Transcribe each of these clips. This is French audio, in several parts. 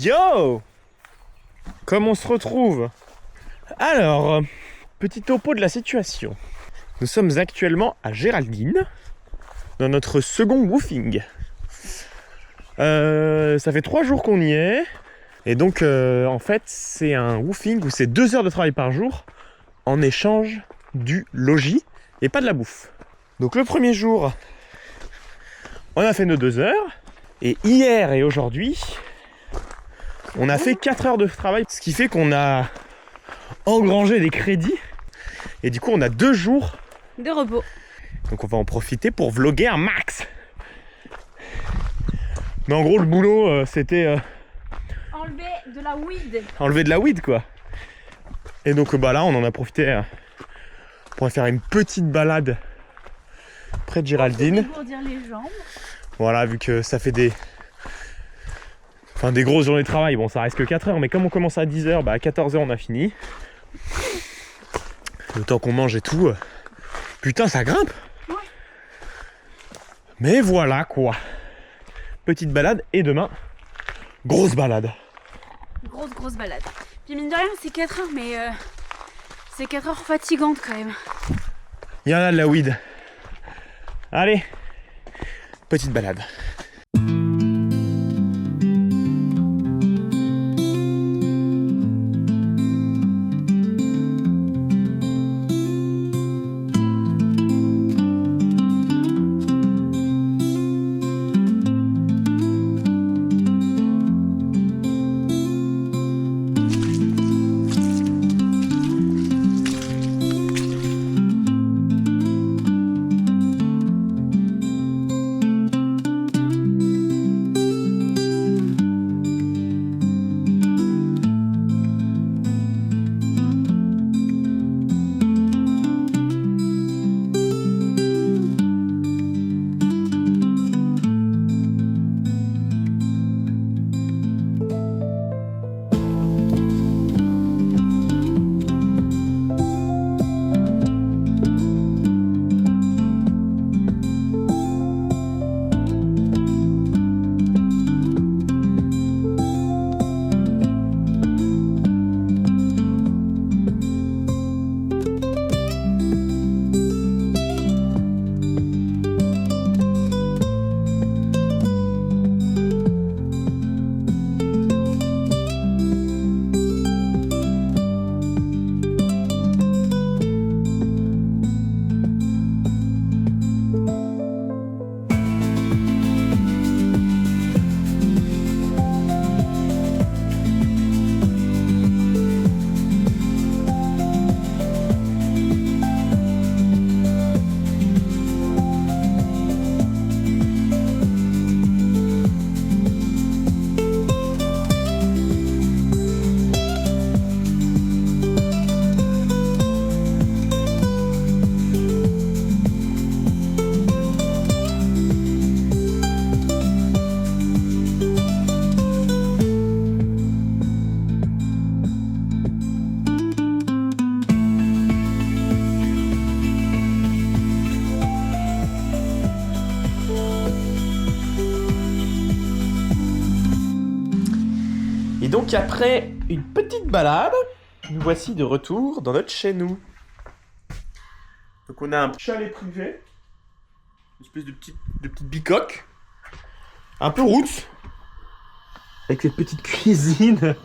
Yo! Comme on se retrouve? Alors, petit topo de la situation. Nous sommes actuellement à Géraldine, dans notre second woofing. Ça fait 3 jours qu'on y est. Et donc, en fait, c'est un woofing où c'est 2 heures de travail par jour en échange du logis et pas de la bouffe. Donc le premier jour, on a fait nos 2 heures. Et hier et aujourd'hui, on a fait 4 heures de travail. Ce qui fait qu'on a engrangé des crédits. Et du coup, on a 2 jours de repos. Donc on va en profiter pour vlogger un max. Mais en gros, le boulot, c'était... enlever de la weed. Enlever de la weed, quoi. Et donc là, on en a profité pour faire une petite balade près de Géraldine. Pour dégourdir les jambes. Voilà, vu que ça fait des grosses journées de travail. Bon, ça reste que 4 heures, mais comme on commence à 10 heures, à 14 heures, on a fini. Le temps qu'on mange et tout. Putain, ça grimpe. Ouais. Mais voilà, quoi. Petite balade, et demain, grosse balade. Grosse balade. Puis mine de rien, c'est 4 heures, mais c'est 4 heures fatigantes quand même. Il y en a de la weed. Allez, petite balade. Et donc après une petite balade, nous voici de retour dans notre chez nous. Donc on a un chalet privé, une espèce de petite bicoque, un peu roots, avec cette petite cuisine,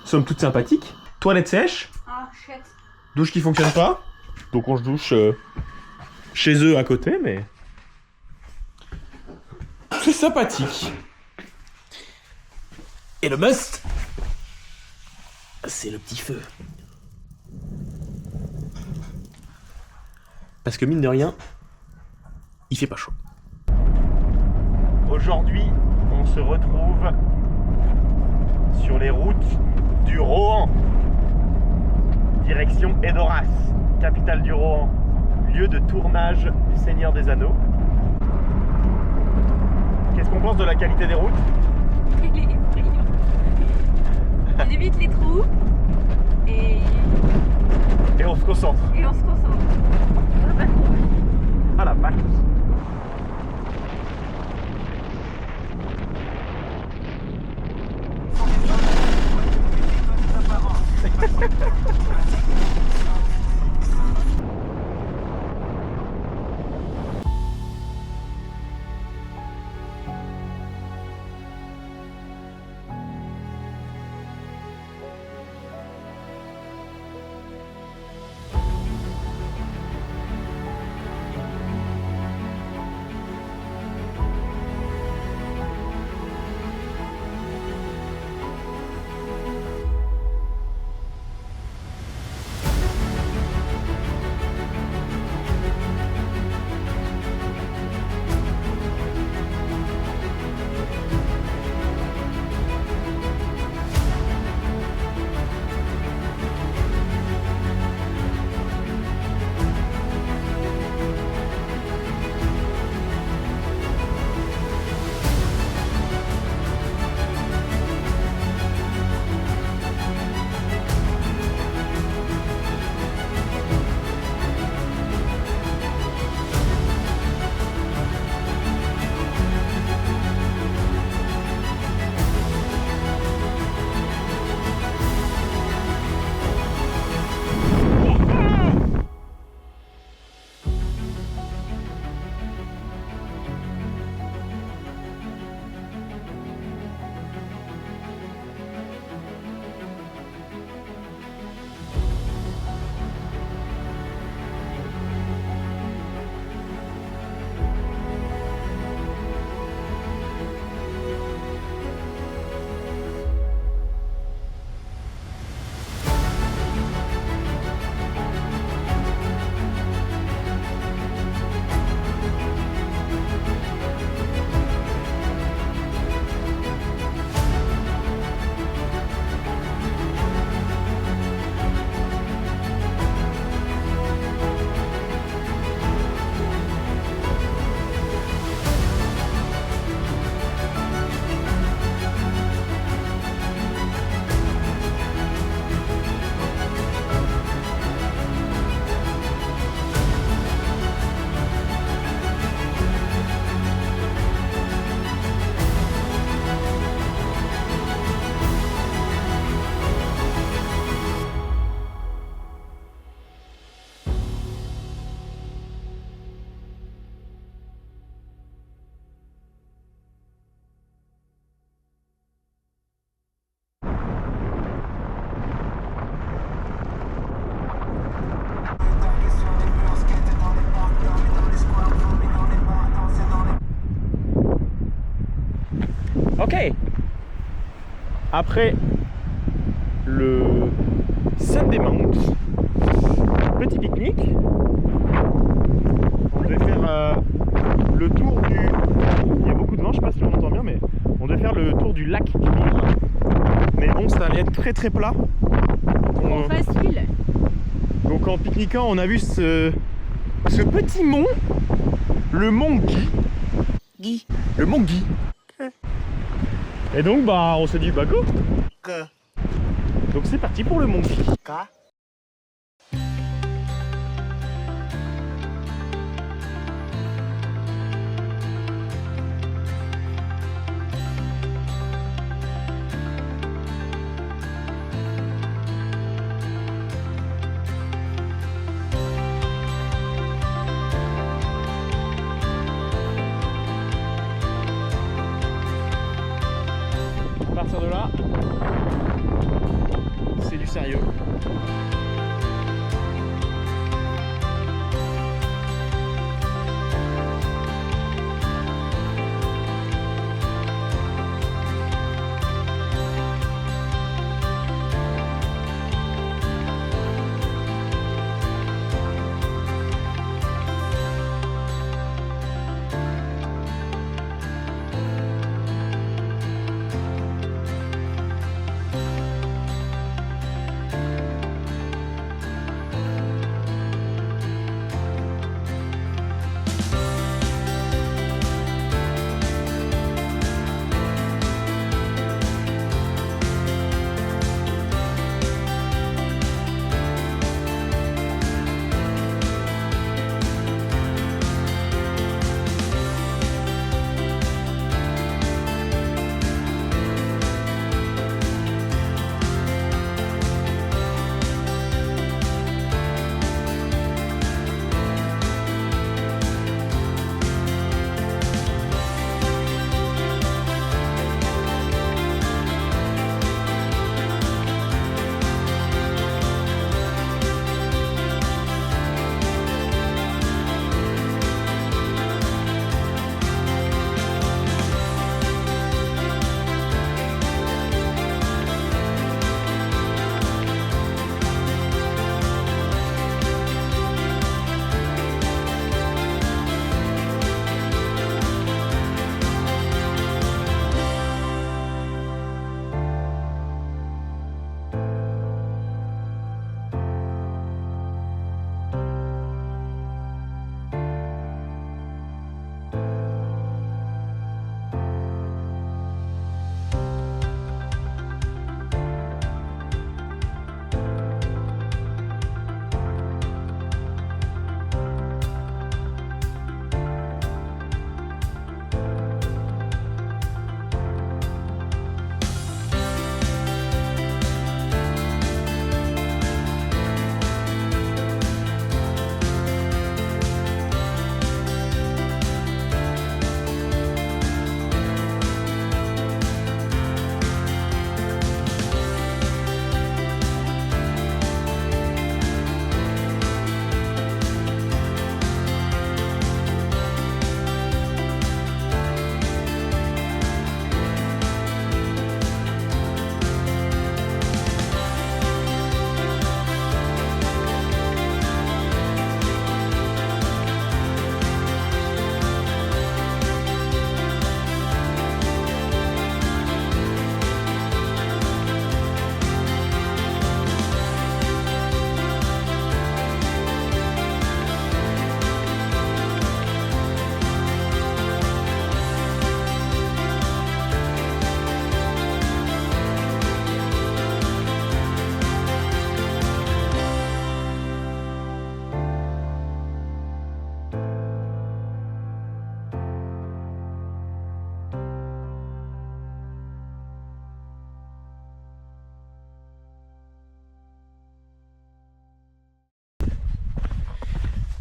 somme toute sympathique. Toilette sèche, Ah, shit. douche qui fonctionne pas, donc on se douche chez eux à côté, mais c'est sympathique. Et le must, c'est le petit feu. Parce que mine de rien, il fait pas chaud. Aujourd'hui, on se retrouve sur les routes du Rohan. Direction Edoras, capitale du Rohan, lieu de tournage du Seigneur des Anneaux. Qu'est-ce qu'on pense de la qualité des routes? Il est brillant. On évite les trous et on se concentre. Et on se concentre. Ah la vache. Ok. Après le Sunday Mount, petit pique-nique. On devait faire le tour du... Il y a beaucoup de vent, je sais pas si on entend bien, mais on devait faire le tour du lac du Mire. Mais bon, ça allait être très très plat. Facile. Donc en pique-niquant, on a vu ce petit mont, le mont Guy. Le mont Guy. Et donc bah on s'est dit bah go. Donc c'est parti pour le mont Guy. À partir de là, c'est du sérieux.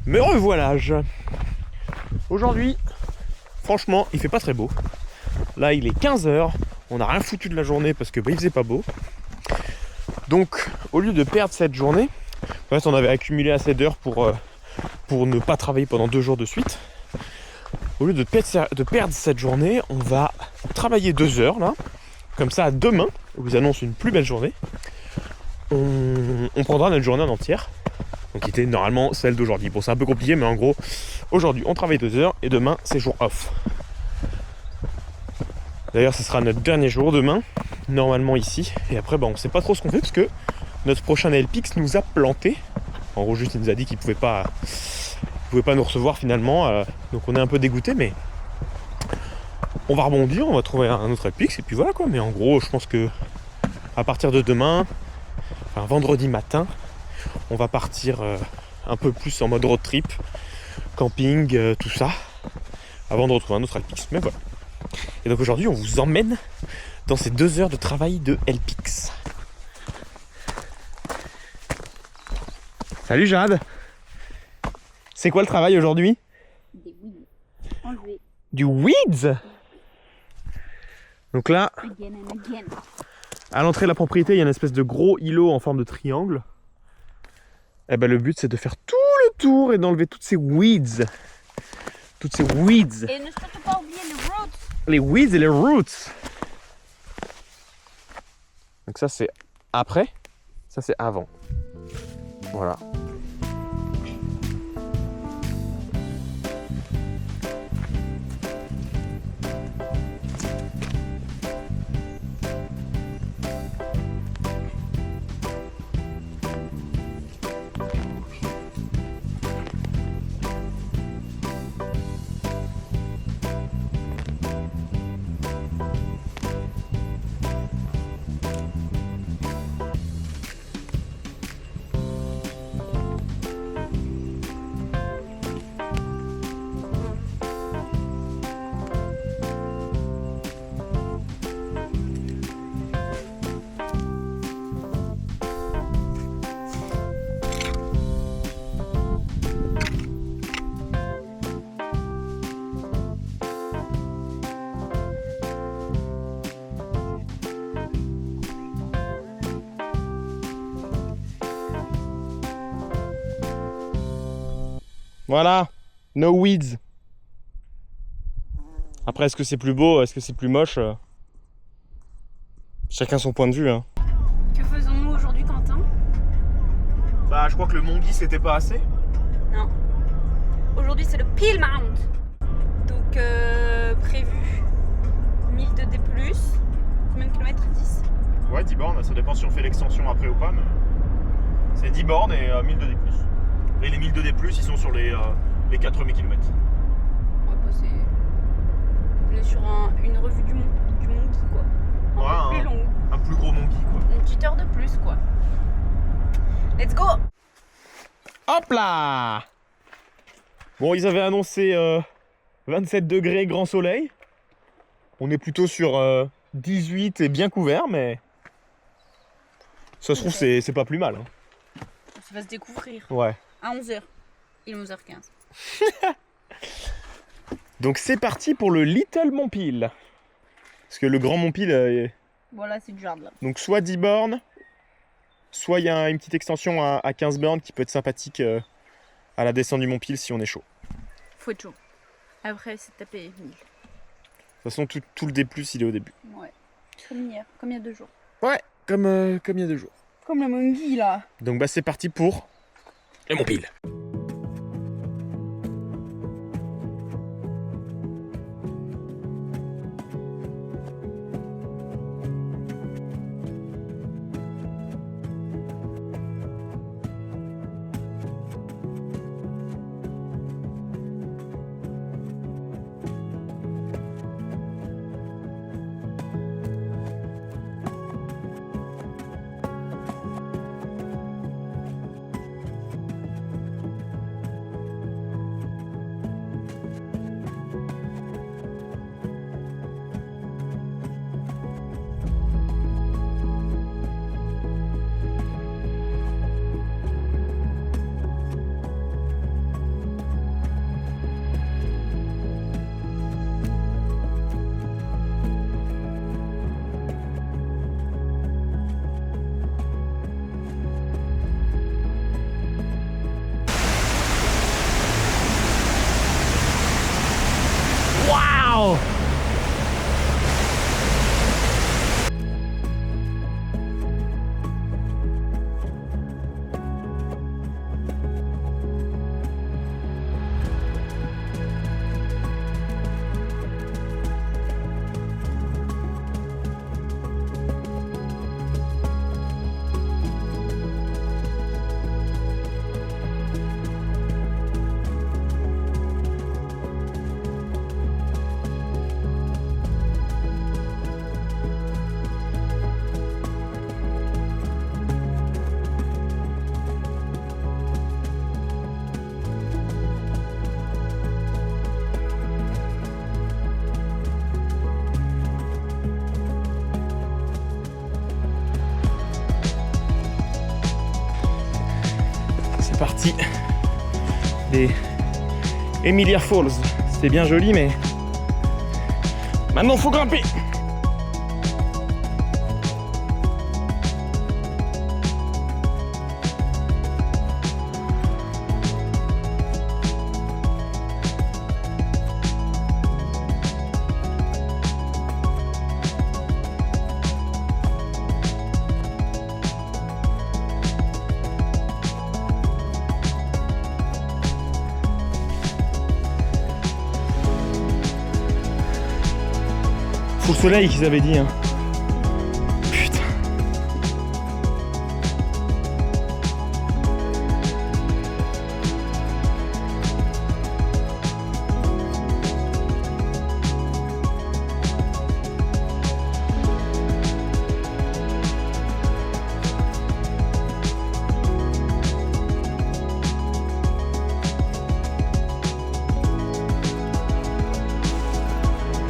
Me revoilà. Aujourd'hui, franchement, il fait pas très beau. Là, il est 15h. On n'a rien foutu de la journée parce que il faisait pas beau. Donc, au lieu de perdre cette journée, en fait, on avait accumulé assez d'heures pour ne pas travailler pendant 2 jours de suite. Au lieu de perdre cette journée, on va travailler 2 heures là. Comme ça, demain, on vous annonce une plus belle journée. On prendra notre journée en entière. Donc, qui était normalement celle d'aujourd'hui. Bon, c'est un peu compliqué, mais en gros, aujourd'hui, on travaille 2 heures et demain, c'est jour off. D'ailleurs, ce sera notre dernier jour demain, normalement ici. Et après, on sait pas trop ce qu'on fait parce que notre prochain LPX nous a planté. En gros, juste, il nous a dit qu'il pouvait pas nous recevoir finalement. Donc, on est un peu dégoûté, mais on va rebondir, on va trouver un autre LPX et puis voilà quoi. Mais en gros, je pense que à partir de demain, enfin vendredi matin, on va partir un peu plus en mode road trip, camping, tout ça, avant de retrouver un autre LPX. Mais voilà. Et donc aujourd'hui, on vous emmène dans ces 2 heures de travail de LPX. Salut Jade. C'est quoi le travail aujourd'hui? Des weeds. Enlever. Du weeds. Donc là, Again and again. à l'entrée de la propriété, il y a une espèce de gros îlot en forme de triangle. Et le but c'est de faire tout le tour et d'enlever toutes ces weeds. Toutes ces weeds. Et ne surtout pas oublier les roots. Les weeds et les roots. Donc ça c'est après, ça c'est avant. Voilà. Voilà, no weeds. Après, est-ce que c'est plus beau, est-ce que c'est plus moche? Chacun son point de vue. Hein. Que faisons-nous aujourd'hui, Quentin? Bah, je crois que le Mont Guy c'était pas assez. Non. Aujourd'hui, c'est le Peel Mount. Donc, prévu 1000 de D+. Combien de kilomètres? 10? Ouais, 10 bornes, ça dépend si on fait l'extension après ou pas. Mais... c'est 10 bornes et 1000 de D+. Et les 1000 de D+, ils sont sur les 4000 km. On va passer. On est sur une revue du Mont Guy, quoi. Un peu plus long. Un plus gros Mont Guy, quoi. Une petite heure de plus, quoi. Let's go! Hop là! Bon, ils avaient annoncé 27 degrés, grand soleil. On est plutôt sur 18 et bien couvert, mais ça se trouve, c'est pas plus mal. Hein. Ça va se découvrir. Ouais. À 11h. Il est 11h15. Donc c'est parti pour le Little Montpil. Parce que le grand Montpil, Voilà, c'est du jardin là. donc soit 10 bornes, soit il y a une petite extension à 15 bornes qui peut être sympathique à la descente du Montpil si on est chaud. Faut être chaud. Après, c'est taper 1000. De toute façon, tout le D+, il est au début. Ouais. Comme hier, comme il y a 2 jours. Ouais, comme il y a 2 jours. Comme le Monkey là. Donc bah c'est parti pour le Montpil. partie des Emilia Falls. C'était bien joli, mais maintenant faut grimper. Full soleil qu'ils avaient dit, hein. Putain.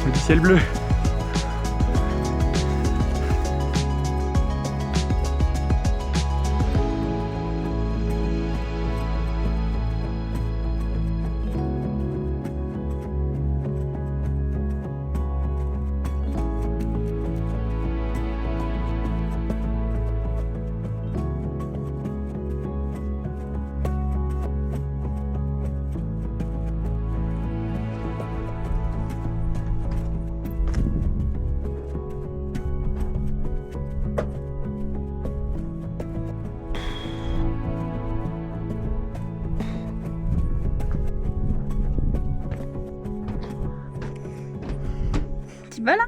Le ciel bleu. Tu vas là?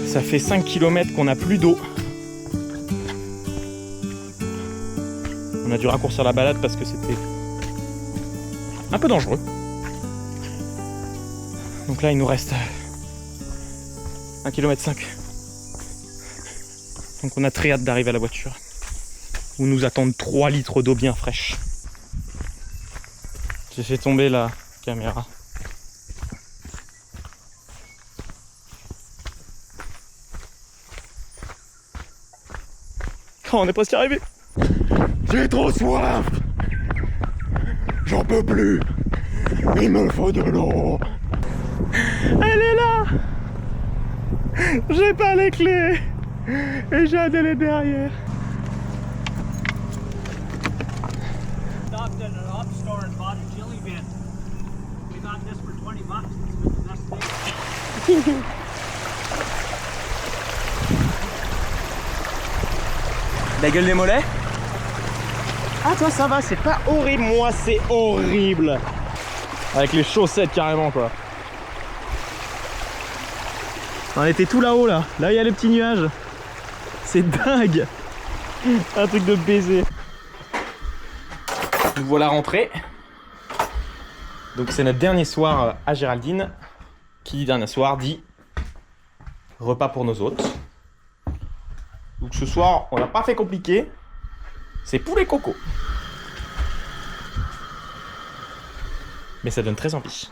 Ça fait 5 km qu'on n'a plus d'eau. On a dû raccourcir la balade parce que c'était un peu dangereux. Donc là il nous reste 1,5 km. Donc on a très hâte d'arriver à la voiture où nous attendent 3 litres d'eau bien fraîche. J'ai fait tomber la caméra. Oh, on est presque arrivé. J'ai trop soif. J'en peux plus. Il me faut de l'eau. Elle est là. J'ai pas les clés. Et j'ai un délai derrière. Stopped at an up store and bought a chili bin. We got this for $20. It's been the best thing. La gueule des mollets? Ah toi ça va, c'est pas horrible. Moi c'est horrible. Avec les chaussettes carrément quoi. On était tout là-haut là. Là il y a les petits nuages. C'est dingue. Un truc de baiser. Nous voilà rentrés. Donc c'est notre dernier soir à Géraldine. Qui dit dernier soir dit repas pour nos hôtes. Donc ce soir on l'a pas fait compliqué. C'est poulet coco. Mais ça donne très envie.